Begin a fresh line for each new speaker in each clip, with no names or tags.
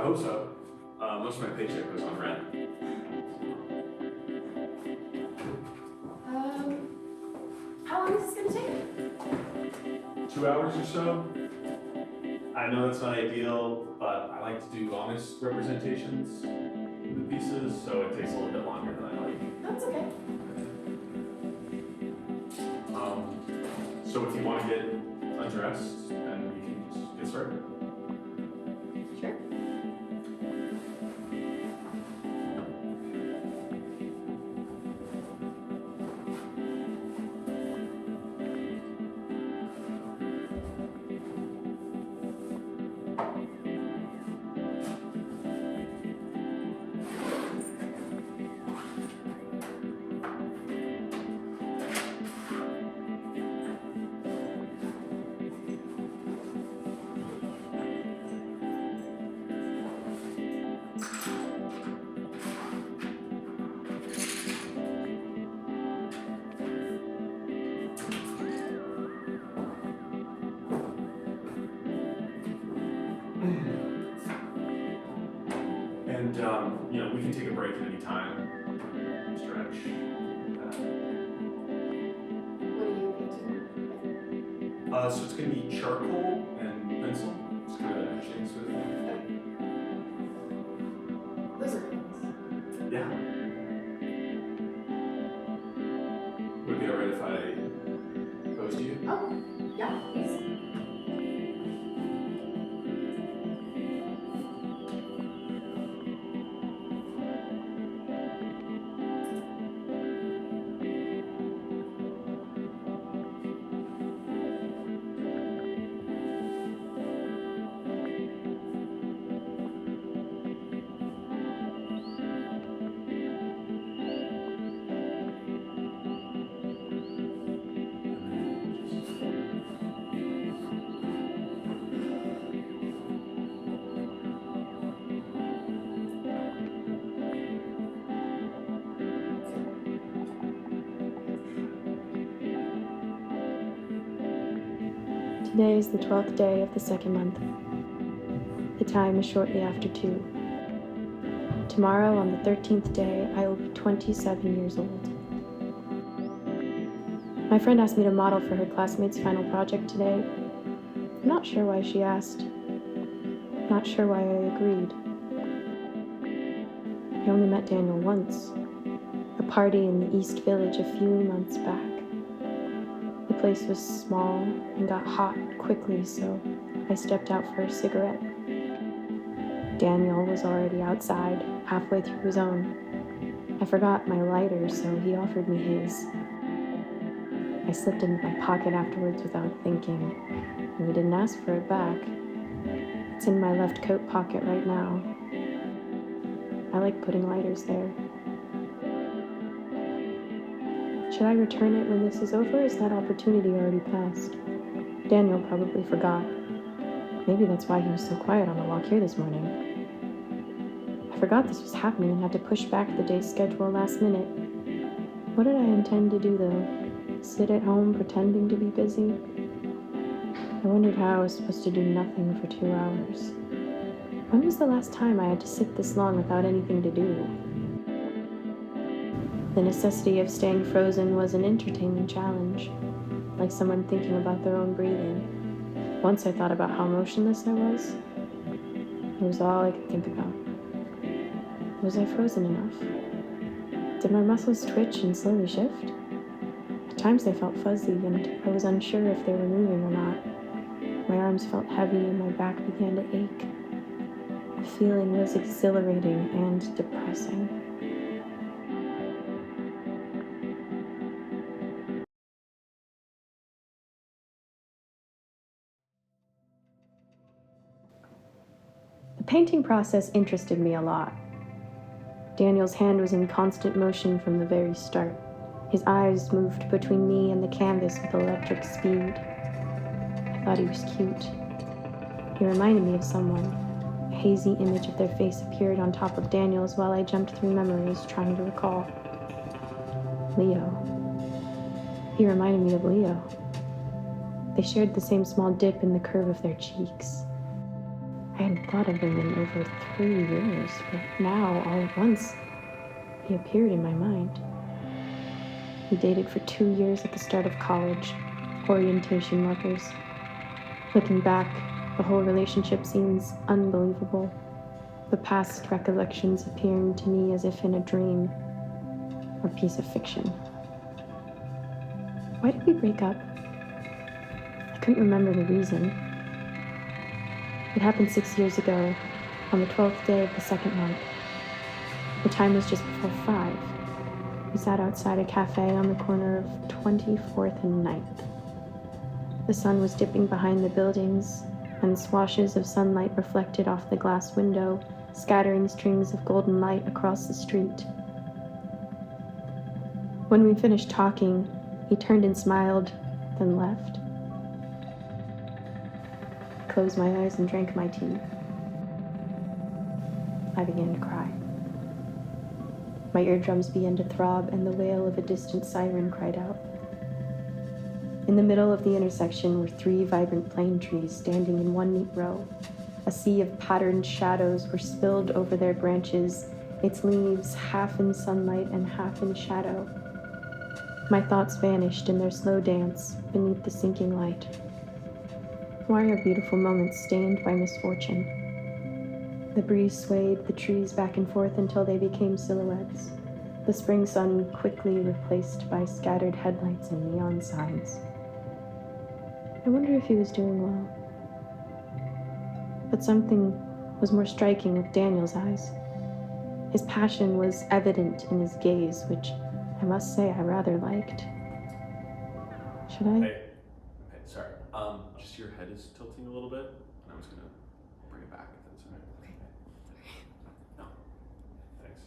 hope so. Most of my paycheck goes on rent.
How long is this gonna take?
2 hours or so. I know that's not ideal, but I like to do honest representations in the pieces, so it takes a little bit longer than I like.
That's okay.
So if you want to get undressed, then we can just get started.
Sure.
And, we can take a break at any time, stretch.
What are you painting?
So it's going to be charcoal and pencil. It's kind of etching sort of thing.
Those are things.
Yeah. Would it be alright if I pose to you?
Oh, yeah, please.
Today is the 12th day of the second month. The time is shortly after 2. Tomorrow, on the 13th day, I will be 27 years old. My friend asked me to model for her classmate's final project today. I'm not sure why she asked. Not sure why I agreed. I only met Daniel once. A party in the East Village a few months back. The place was small and got hot quickly, so I stepped out for a cigarette. Daniel was already outside, halfway through his own. I forgot my lighter, so he offered me his. I slipped into my pocket afterwards without thinking, and he didn't ask for it back. It's in my left coat pocket right now. I like putting lighters there. Should I return it when this is over, or is that opportunity already passed? Daniel probably forgot. Maybe that's why he was so quiet on the walk here this morning. I forgot this was happening and had to push back the day's schedule last minute. What did I intend to do, though? Sit at home pretending to be busy? I wondered how I was supposed to do nothing for 2 hours. When was the last time I had to sit this long without anything to do? The necessity of staying frozen was an entertaining challenge, like someone thinking about their own breathing. Once I thought about how motionless I was. It was all I could think about. Was I frozen enough? Did my muscles twitch and slowly shift? At times they felt fuzzy, and I was unsure if they were moving or not. My arms felt heavy and my back began to ache. The feeling was exhilarating and depressing. The painting process interested me a lot. Daniel's hand was in constant motion from the very start. His eyes moved between me and the canvas with electric speed. I thought he was cute. He reminded me of someone. A hazy image of their face appeared on top of Daniel's while I jumped through memories trying to recall. Leo. He reminded me of Leo. They shared the same small dip in the curve of their cheeks. I hadn't thought of him in over 3 years, but now, all at once, he appeared in my mind. We dated for 2 years at the start of college, orientation lovers. Looking back, the whole relationship seems unbelievable, the past recollections appearing to me as if in a dream, a piece of fiction. Why did we break up? I couldn't remember the reason. It happened 6 years ago, on the 12th day of the second month. The time was just before 5. We sat outside a cafe on the corner of 24th and 9th. The sun was dipping behind the buildings, and swashes of sunlight reflected off the glass window, scattering strings of golden light across the street. When we finished talking, he turned and smiled, then left. I closed my eyes and drank my tea. I began to cry. My eardrums began to throb, and the wail of a distant siren cried out. In the middle of the intersection were 3 vibrant plane trees standing in one neat row. A sea of patterned shadows were spilled over their branches, its leaves half in sunlight and half in shadow. My thoughts vanished in their slow dance beneath the sinking light. Why are beautiful moments stained by misfortune? The breeze swayed the trees back and forth until they became silhouettes, the spring sun quickly replaced by scattered headlights and neon signs. I wonder if he was doing well. But something was more striking with Daniel's eyes. His passion was evident in his gaze, which I must say I rather liked. Should I?
Hey, sorry. Just your head is tilting a little bit, and I was gonna bring it back if that's all right. Okay. No. Thanks.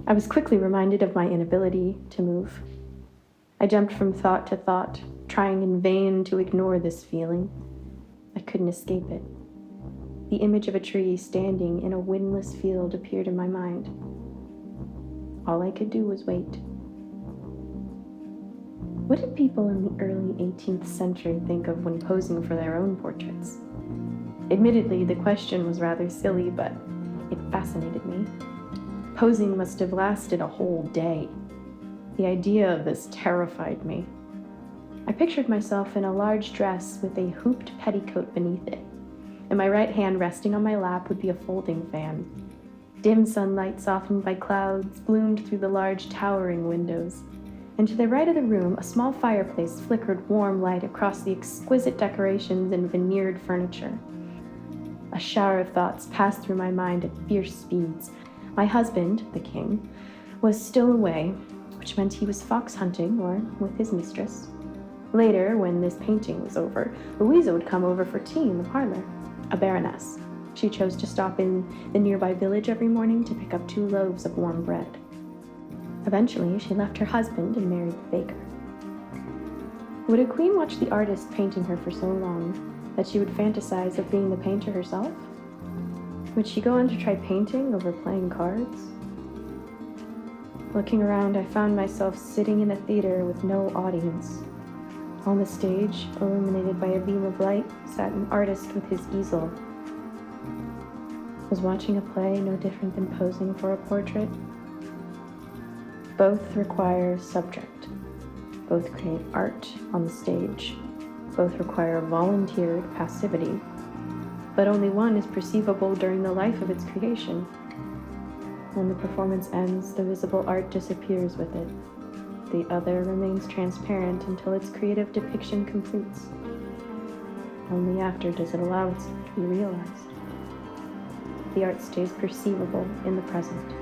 I was quickly reminded of my inability to move. I jumped from thought to thought, trying in vain to ignore this feeling. I couldn't escape it. The image of a tree standing in a windless field appeared in my mind. All I could do was wait. What did people in the early 18th century think of when posing for their own portraits? Admittedly, the question was rather silly, but it fascinated me. Posing must have lasted a whole day. The idea of this terrified me. I pictured myself in a large dress with a hooped petticoat beneath it, and my right hand resting on my lap would be a folding fan. Dim sunlight softened by clouds bloomed through the large towering windows, and to the right of the room a small fireplace flickered warm light across the exquisite decorations and veneered furniture. A shower of thoughts passed through my mind at fierce speeds. My husband, the king, was still away, which meant he was fox hunting or with his mistress. Later, when this painting was over, Louisa would come over for tea in the parlor. A baroness. She chose to stop in the nearby village every morning to pick up 2 loaves of warm bread. Eventually, she left her husband and married the baker. Would a queen watch the artist painting her for so long that she would fantasize of being the painter herself? Would she go on to try painting over playing cards? Looking around, I found myself sitting in a theater with no audience. On the stage, illuminated by a beam of light, sat an artist with his easel. Was watching a play no different than posing for a portrait? Both require subject. Both create art on the stage. Both require volunteered passivity. But only one is perceivable during the life of its creation. When the performance ends, the visible art disappears with it. The other remains transparent until its creative depiction completes. Only after does it allow itself to be realized. The art stays perceivable in the present.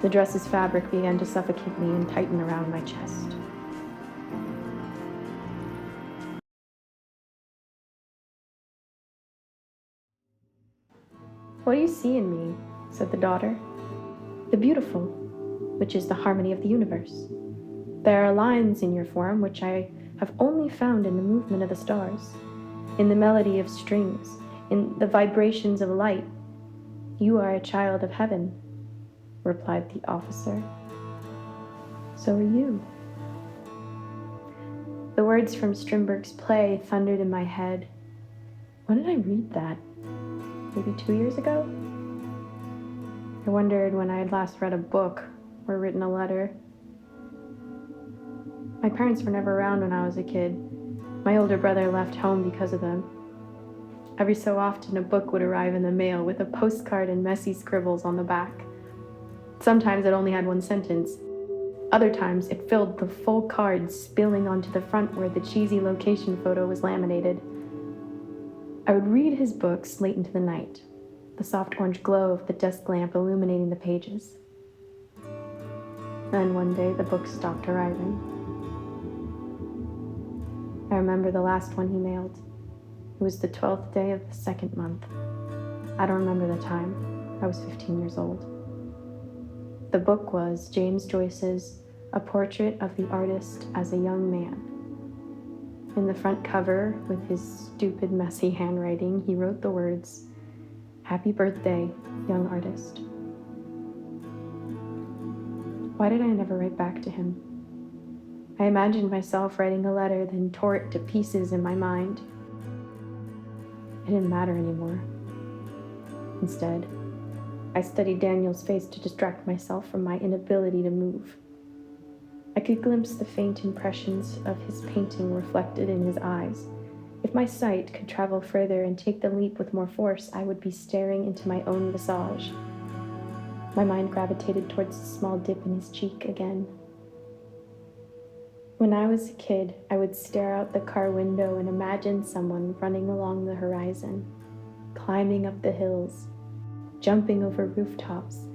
The dress's fabric began to suffocate me and tighten around my chest. "What do you see in me?" said the daughter. "The beautiful, which is the harmony of the universe. There are lines in your form which I have only found in the movement of the stars, in the melody of strings, in the vibrations of light. "You are a child of heaven," replied the officer. "So are you." The words from Strindberg's play thundered in my head. When did I read that? Maybe 2 years ago? I wondered when I had last read a book or written a letter. My parents were never around when I was a kid. My older brother left home because of them. Every so often, a book would arrive in the mail with a postcard and messy scribbles on the back. Sometimes it only had one sentence. Other times, it filled the full card, spilling onto the front where the cheesy location photo was laminated. I would read his books late into the night, the soft orange glow of the desk lamp illuminating the pages. Then one day, the books stopped arriving. I remember the last one he mailed. It was the 12th day of the second month. I don't remember the time. I was 15 years old. The book was James Joyce's A Portrait of the Artist as a Young Man. In the front cover, with his stupid, messy handwriting, he wrote the words, "Happy birthday, young artist." Why did I never write back to him? I imagined myself writing a letter, then tore it to pieces in my mind. It didn't matter anymore. Instead, I studied Daniel's face to distract myself from my inability to move. I could glimpse the faint impressions of his painting reflected in his eyes. If my sight could travel further and take the leap with more force, I would be staring into my own visage. My mind gravitated towards the small dip in his cheek again. When I was a kid, I would stare out the car window and imagine someone running along the horizon, climbing up the hills, jumping over rooftops,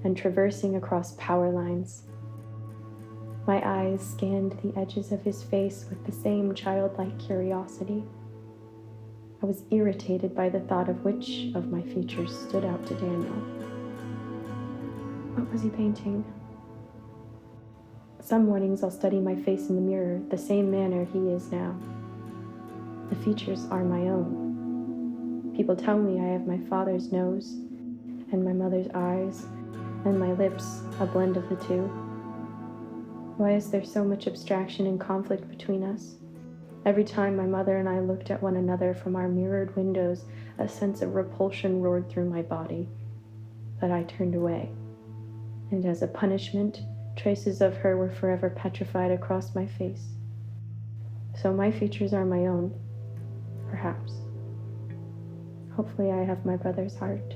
and traversing across power lines. My eyes scanned the edges of his face with the same childlike curiosity. I was irritated by the thought of which of my features stood out to Daniel. What was he painting? Some mornings I'll study my face in the mirror, the same manner he is now. The features are my own. People tell me I have my father's nose, and my mother's eyes, and my lips, a blend of the two. Why is there so much abstraction and conflict between us? Every time my mother and I looked at one another from our mirrored windows, a sense of repulsion roared through my body, but I turned away. And as a punishment, traces of her were forever petrified across my face. So my features are my own, perhaps. Hopefully I have my brother's heart.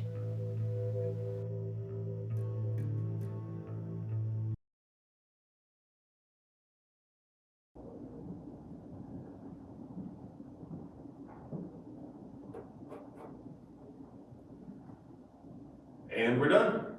And we're done.